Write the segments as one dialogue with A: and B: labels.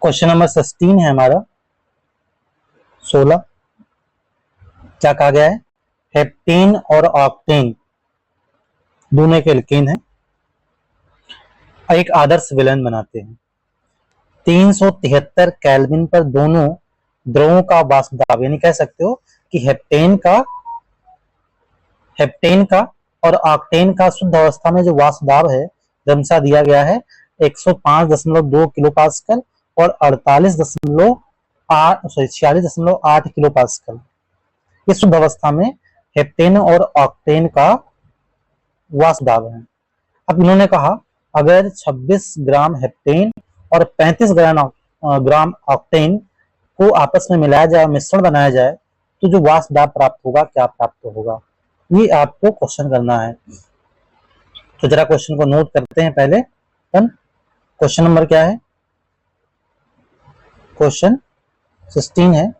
A: Question number 16 है हमारा 16। क्या कहा गया है? हेप्टेन और ऑक्टेन दोनों के एल्केन है, एक आदर्श विलयन बनाते हैं। 373 केल्विन पर दोनों द्रवों का वाष्प दाब, यानी कह सकते हो कि हेप्टेन का और ऑक्टेन का शुद्ध अवस्था में जो वाष्प दाब है क्रमशः दिया गया है 105.2 किलो पास्कल और 46.8 किलो पास्कल। इस शुद्ध अवस्था में हेप्टेन और ऑक्टेन का वाष्प दाब है। अब इन्होंने कहा अगर 26 ग्राम हेप्टेन और 35 ग्राम ऑक्टेन को आपस में मिलाया जाए, मिश्रण बनाया जाए, तो जो वाष्प दाब प्राप्त होगा क्या प्राप्त होगा, ये आपको क्वेश्चन करना है। तो जरा क्वेश्चन को नोट करते हैं पहले। क्वेश्चन नंबर क्या है? क्वेश्चन 16 है,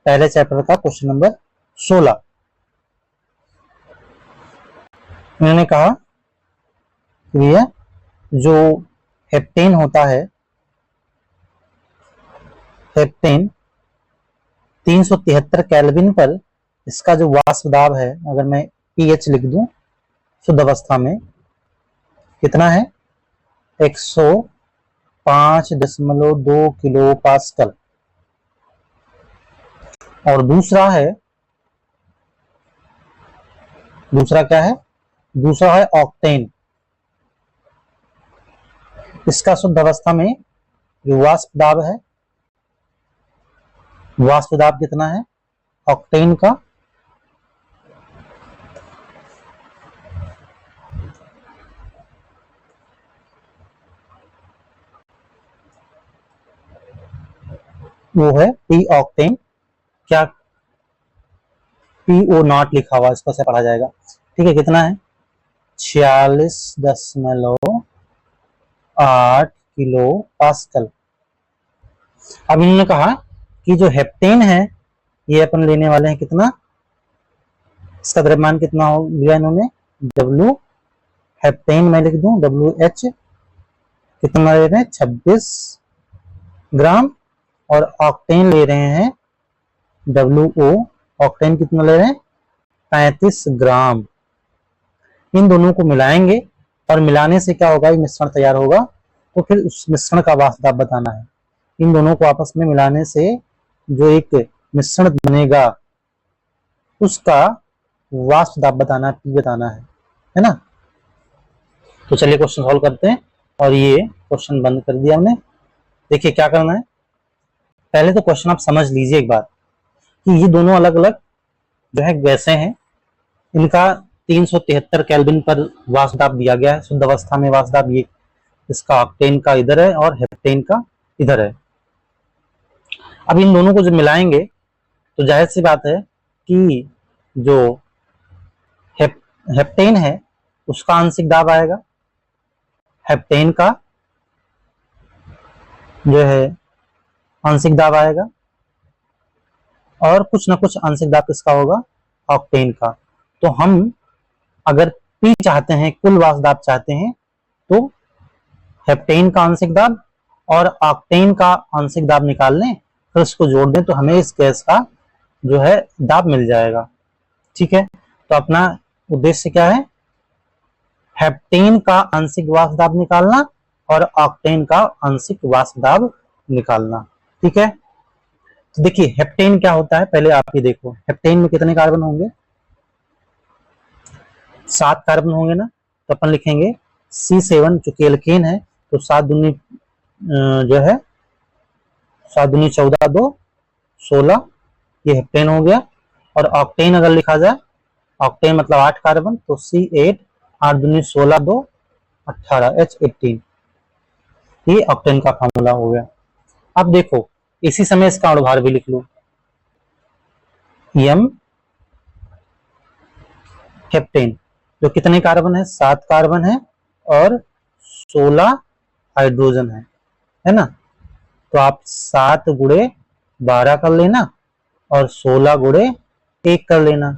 A: पहले चैप्टर का क्वेश्चन नंबर 16। उन्होंने कहा कि जो हेप्टेन होता है, हेप्टेन 373 केल्विन पर इसका जो वाष्प दाब है, अगर मैं पीएच लिख दूं शुद्ध अवस्था में, कितना है? 105.2 किलो पास्कल। और दूसरा क्या है? दूसरा है ऑक्टेन। इसका शुद्ध अवस्था में जो वाष्प दाब है, वाष्प दाब कितना है ऑक्टेन का? वो है पी ऑक्टेन। क्या PO नॉट लिखा हुआ, इसको से पढ़ा जाएगा, ठीक है। कितना है? 46.8 किलो पास्कल। अब इन्होंने कहा कि जो हेप्टेन है ये अपन लेने वाले हैं कितना, इसका द्रव्यमान कितना हो गया इन्होंने, W हेप्टेन मैं लिख दूं WH, कितना ले रहे हैं 26 ग्राम, और ऑक्टेन ले रहे हैं WO, ऑक्टेन कितना ले रहे हैं 35 ग्राम। इन दोनों को मिलाएंगे और मिलाने से क्या होगा, मिश्रण तैयार होगा, तो फिर उस मिश्रण का वाष्प दाब बताना है। इन दोनों को आपस में मिलाने से जो एक मिश्रण बनेगा उसका वाष्प दाब बताना है, P बताना है ना। तो चलिए क्वेश्चन सॉल्व करते हैं, और ये क्वेश्चन बंद कर दिया हमने। देखिए क्या करना है, पहले तो क्वेश्चन आप समझ लीजिए एक बार कि ये दोनों अलग अलग जो है गैसें हैं, इनका 373 केल्विन पर वाष्प दाब दिया गया है, शुद्ध अवस्था में वाष्प दाब ये इसका ऑक्टेन का इधर है और हेप्टेन का इधर है। अब इन दोनों को जब मिलाएंगे तो जाहिर सी बात है कि जो हेप्टेन है उसका आंशिक दाब आएगा, हेप्टेन का जो है आंशिक दाब आएगा, और कुछ ना कुछ आंशिक दाब किसका होगा, ऑक्टेन का। तो हम अगर P चाहते हैं, कुल वाष्प दाब चाहते हैं, तो हेप्टेन का आंशिक दाब और ऑक्टेन का आंशिक दाब निकाल लें, फिर उसको जोड़ दें तो हमें इस गैस का जो है दाब मिल जाएगा, ठीक है। तो अपना उद्देश्य क्या है, हेप्टेन का आंशिक वाष्प दाब निकालना और ऑक्टेन का आंशिक वाष्प दाब निकालना, ठीक है। तो देखिए हेप्टेन क्या होता है, पहले आप ये देखो, हेप्टेन में कितने कार्बन होंगे, 7 कार्बन होंगे ना। तो अपन लिखेंगे C7, चूंकि एल्केन है तो 7 दूनी जो है 7 दूनी 14, 2 16, ये हेप्टेन हो गया। और ऑक्टेन अगर लिखा जाए, ऑक्टेन मतलब 8 कार्बन, तो C8, 8 दूनी 16, 2 18, H18, ये ऑक्टेन का फॉर्मूला हो गया। अब देखो इसी समय इसका अणुभार भी लिख लो, M हेप्टेन, जो कितने कार्बन है, 7 कार्बन है और 16 हाइड्रोजन है ना। तो आप 7 गुणे 12 कर लेना और 16 गुणे 1 कर लेना।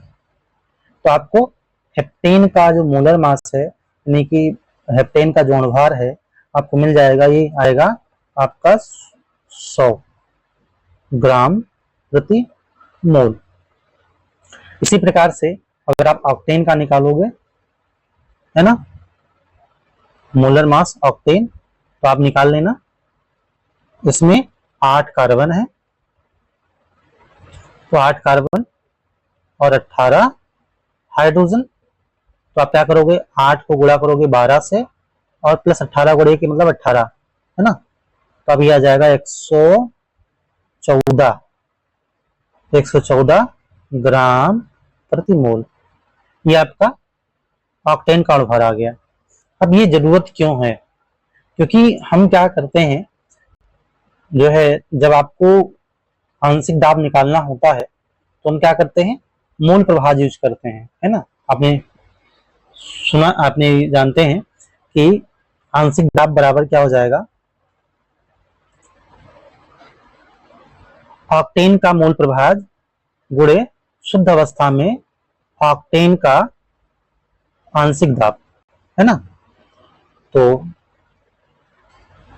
A: तो आपको हेप्टेन का जो मोलर मास है, यानी कि हेप्टेन का जो अणुभार है आपको मिल जाएगा, ये आएगा आपका 100 ग्राम प्रति मोल। इसी प्रकार से अगर आप ऑक्टेन का निकालोगे, है ना, मोलर मास ऑक्टेन, तो आप निकाल लेना। इसमें 8 कार्बन है, तो 8 कार्बन और 18 हाइड्रोजन। तो आप क्या करोगे, 8 को गुणा करोगे 12 से और प्लस 18 गुणे के मतलब 18, है ना। तो अभी आ जाएगा 114 ग्राम प्रति मोल। ये आपका ऑक्टेन का अणुभार आ गया। अब ये जरूरत क्यों है, क्योंकि हम क्या करते हैं, जो है जब आपको आंशिक दाब निकालना होता है तो हम क्या करते हैं, मोल प्रभाज यूज करते हैं, है ना। आपने सुना, आपने जानते हैं कि आंशिक दाब बराबर क्या हो जाएगा, ऑक्टेन का मोल प्रभाज गुणे शुद्ध अवस्था में ऑक्टेन का आंशिक दाब, है ना। तो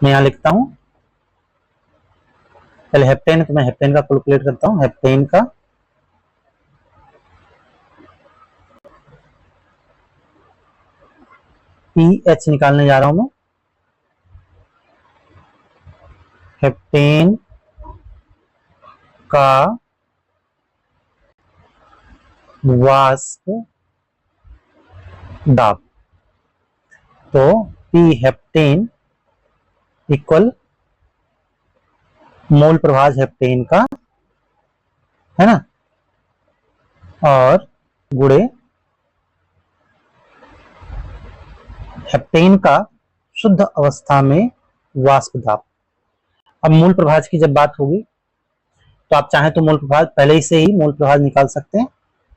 A: मैं यहां लिखता हूं, पहले हेप्टेन है तो मैं हेप्टेन का कैलकुलेट करता हूं। हेप्टेन का पीएच निकालने जा रहा हूं मैं। हेप्टेन का वाष्प दाब, तो पी हेप्टेन इक्वल मोल प्रभाज हेप्टेन का, है ना, और गुणे हेप्टेन का शुद्ध अवस्था में वाष्प दाब। अब मूल प्रभाज की जब बात होगी तो आप चाहें तो मूल प्रभाज पहले ही से ही मूल प्रभाज निकाल सकते हैं।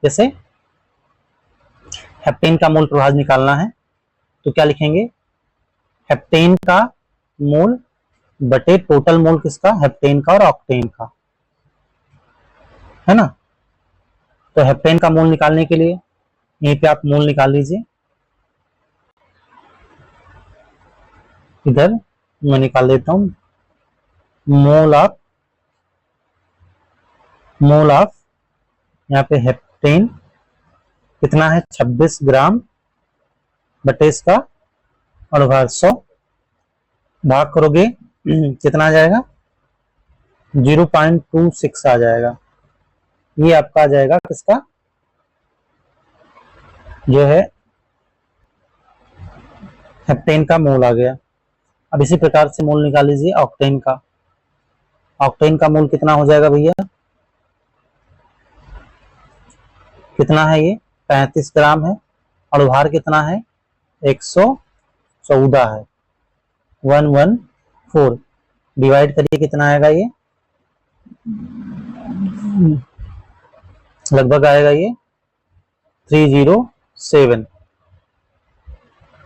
A: जैसे हेप्टेन का मूल प्रभाज निकालना है तो क्या लिखेंगे, हेप्टेन का मोल बटे टोटल मोल किसका, हेप्टेन का और ऑक्टेन का, है ना। तो हेप्टेन का मोल निकालने के लिए यहीं पे आप मोल निकाल लीजिए। इधर मैं निकाल देता हूं, मोल ऑफ यहाँ पे हेप्टेन कितना है, 26 ग्राम बटे इसका अणुभार 100, भाग करोगे कितना आ जाएगा, 0.26 आ जाएगा। ये आपका आ जाएगा किसका, जो है हेप्टेन का मोल आ गया। अब इसी प्रकार से मोल निकाल लीजिए ऑक्टेन का। ऑक्टेन का मोल कितना हो जाएगा भैया, कितना है ये, 35 ग्राम है। अणुभार कितना है, 114 है, 114 डिवाइड करिए कितना आएगा, ये लगभग आएगा ये 307,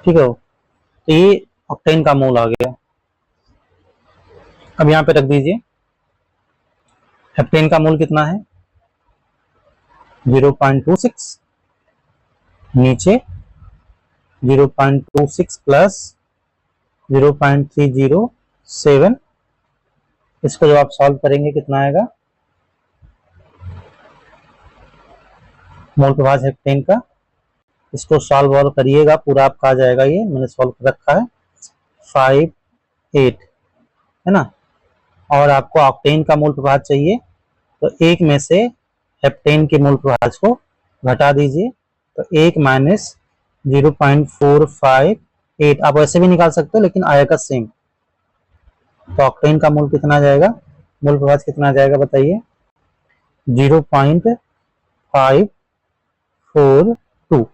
A: ठीक है। तो ये ऑक्टेन का मोल आ गया। अब यहां पे रख दीजिए, हेप्टेन का मोल कितना है, 0.26, नीचे 0.26 प्लस 0.307, इसको जब आप सॉल्व करेंगे कितना आएगा, मोल प्रभाज हेप्टेन का, इसको सॉल्व करिएगा पूरा आपका आ जाएगा, ये मैंने सॉल्व कर रखा है 58, है ना। और आपको ऑक्टेन का मोल प्रभाज चाहिए तो एक में से हेप्टेन के मोल प्रभाज को घटा दीजिए, तो 1 माइनस 0.458, आप ऐसे भी निकाल सकते हो लेकिन आएगा सेम। तो ऑक्टेन का मोल कितना आ जाएगा, मोल प्रभाज कितना आ जाएगा बताइए, 0.542।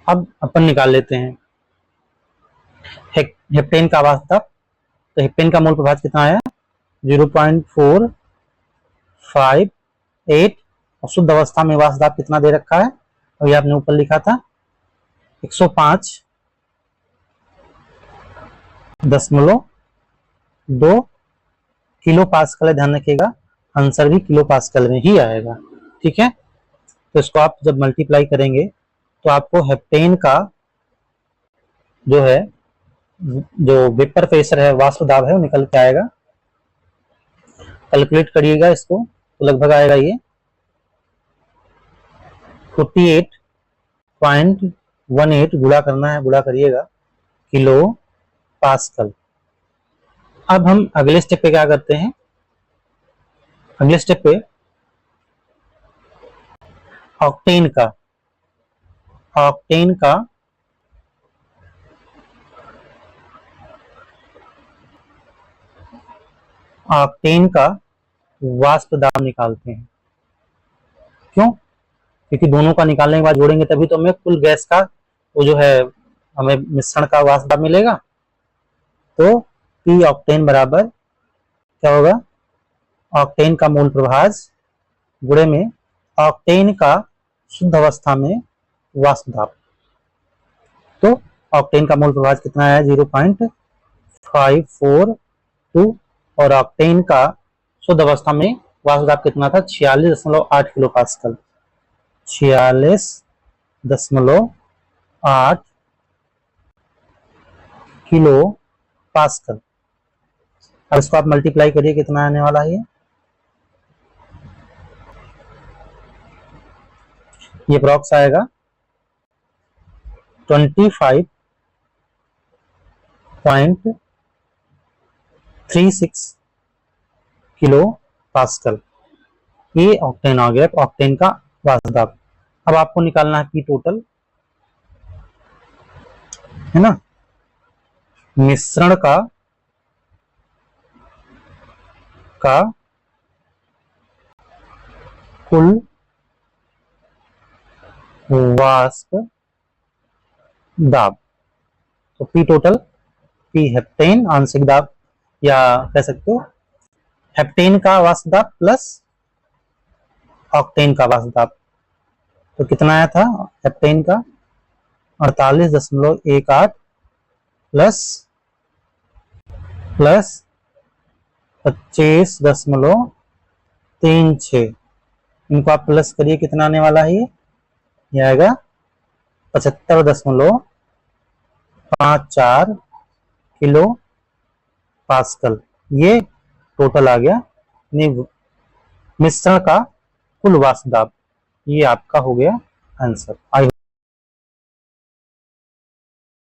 A: अब अपन निकाल लेते हैं हेप्टेन का वास्तव, तो हेप्टेन का मोल प्रभाज कितना आया, 0.458, और शुद्ध अवस्था में वाष्प दाब कितना दे रखा है, और ये आपने ऊपर लिखा था 105.2 किलो पास्कल है, ध्यान रखिएगा आंसर भी किलो पास्कल में ही आएगा, ठीक है। तो इसको आप जब मल्टीप्लाई करेंगे तो आपको हेप्टेन का जो है जो वेपर प्रेशर है, वाष्प दाब है, वो निकल के आएगा। कैलकुलेट करिएगा इसको तो लगभग आएगा ये 48.18 गुणा करना है, गुणा करिएगा किलो पास्कल। अब हम अगले स्टेप पे क्या करते हैं, अगले स्टेप पे ऑक्टेन का वाष्प दाब निकालते हैं। क्यों? क्योंकि दोनों का निकालने के बाद जोड़ेंगे तभी तो हमें कुल गैस का वो जो है हमें मिश्रण का वाष्प दाब मिलेगा। तो पी ऑक्टेन बराबर क्या होगा, ऑक्टेन का मूल प्रभाज गुणे में ऑक्टेन का शुद्ध अवस्था में वाष्प दाब। तो ऑक्टेन का मूल प्रभाज कितना है, 0.542 और ऑक्टेन का शुद्ध अवस्था में वाष्प दाब कितना था, 46.8 किलो पास्कल। 46.8 kilo pascal. अब इसको आप मल्टीप्लाई करिए, कितना आने वाला है ये अप्रॉक्स आएगा 25.36 किलो पास्कल। ये ऑक्टेन आ गया, ऑक्टेन का वाष्प दाब। अब आपको निकालना है पी टोटल, है ना, मिश्रण का कुल वाष्प दाब। तो पी टोटल, पी हेप्टेन आंशिक दाब, या कह सकते हो हेप्टेन का वाष्प दाब प्लस ऑक्टेन का वाष्प दाब। तो कितना आया था हेप्टेन का, 48.18 प्लस 25.36, इनको आप प्लस करिए, कितना आने वाला है ये आएगा 75.54 किलो पास्कल। ये टोटल आ गया मिश्रण का कुल वाष्प दाब। ये आपका हो गया आंसर।